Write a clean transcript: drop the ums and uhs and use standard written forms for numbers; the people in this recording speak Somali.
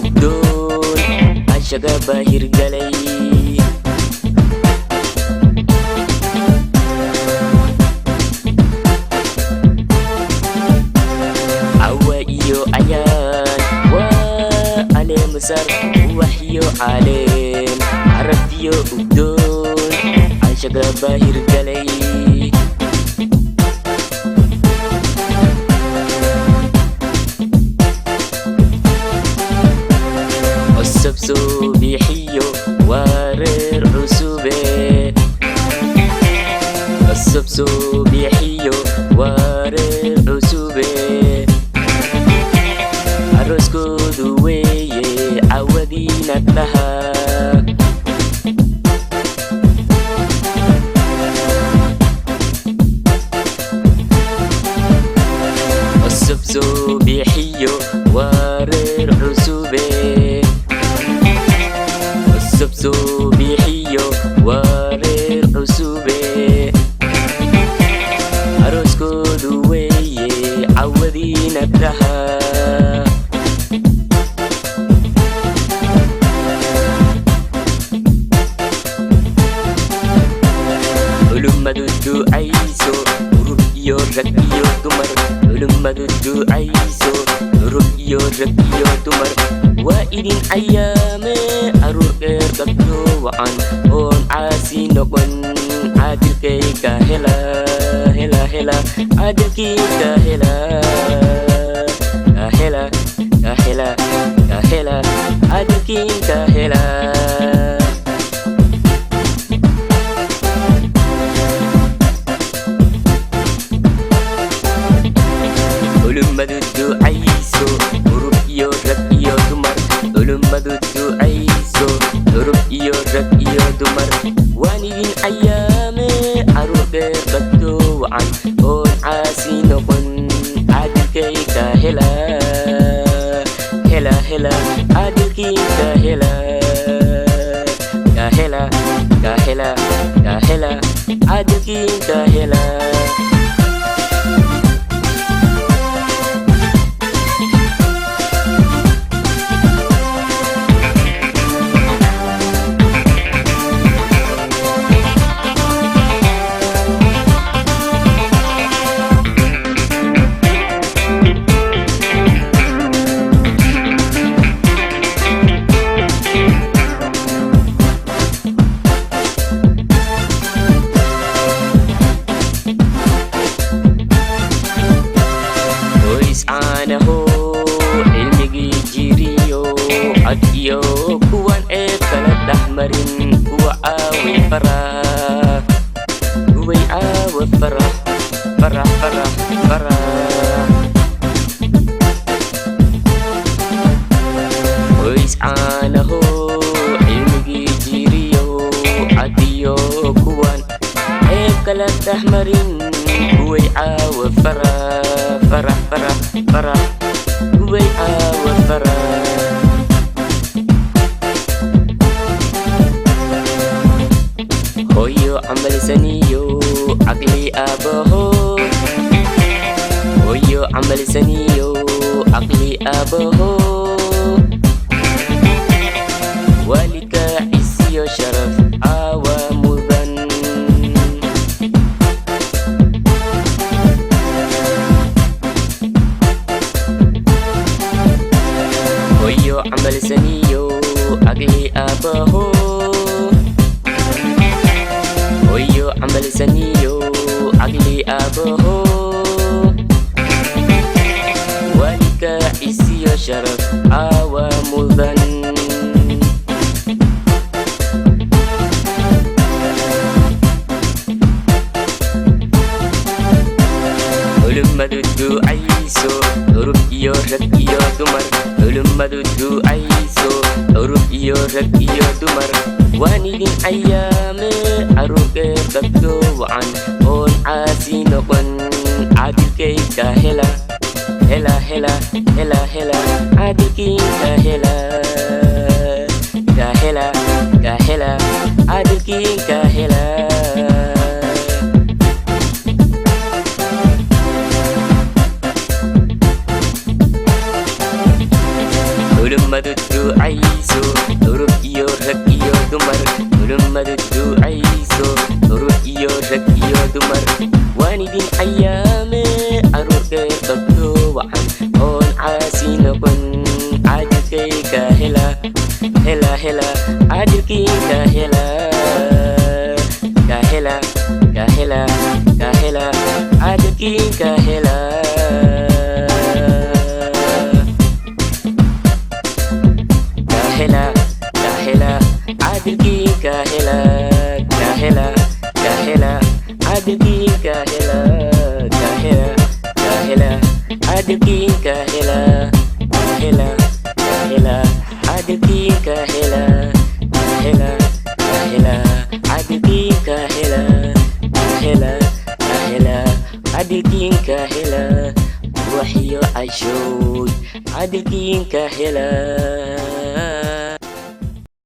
udgoon canshaga baahir galay cawa iyo ayaan waa caleemasar waxyo caleen caraf iyo udgoon canshaga baahir galay السبسو بيحيو وارر عسوبة السبسو بيحيو وارر عسوبة عروسكو دوية عودين لها السبسو بيحيو وارر عسوبة السبسو بيحيو وارر عسوبة عروسكو دوية عودين لها لما ددو عيسو ربيو ربيو دمر لما ددو عيسو ربيو ربيو دمر وإذن أيامي أرور قدو وعن هون عاسي نقن عادل كيكا هلا هلا هلا عادل كيكا هلا هلا هلا هلا عادل كيكا هلا لما ددو عيسو ربيو ربيو دمر لما ددو عيسو ربيو ربيو دمر وانين أيامي أروح قدو عن هون عاسي نقن عادل كيكا هلا هلا هلا عادل كيكا هلا يا هلا يا هلا يا هلا عادل كيكا هلا anaho ilmigi jiriyo adiyo kuwan kala dhahmarin kuwa aawi farah kuway aawa farah farah farah farah qoys anaho ilmigi jiriyo adiyo kuwan kala dhahmarin kuway aawa farah فرح فرح فرح ويقع والفرح هويو عمل سنيو عقلي أبوه هويو عمل سنيو عقلي أبوه ولك عزي وشرف عوامضا عمل سنيو عقلي أبوه ويو عمل سنيو عقلي أبوه ولك عزي وشرف عوامضا لما ددو عيسو ربيو ربيو دمر لما ددو عيسو ربيو ربيو دمر وانين أيامي أروح قدو عن هون عاسي نقن عادل كيكا هلا هلا هلا هلا هلا عادل كيكا هلا يا هلا يا هلا عادل كيكا هلا culimmadu ducayso urur iyo rag iyo dumar culimmadu ducayso urur iyo rag iyo dumar waan idin ayaame aruurkee qabto wacan oon caasi noqon caadilkay ka hela hela hela caadilkii ka hela ka hela ka hela ka hela caadilkii ka hela kahela kahela caadilkii kahela kahela kahela caadilkii kahela kahela kahela caadilkii kahela kahela kahela caadilkii kahela kahela kahela caadilkii kahela kahela kahela caadilkii kahela ruuxiyo cashood caadilkii kahela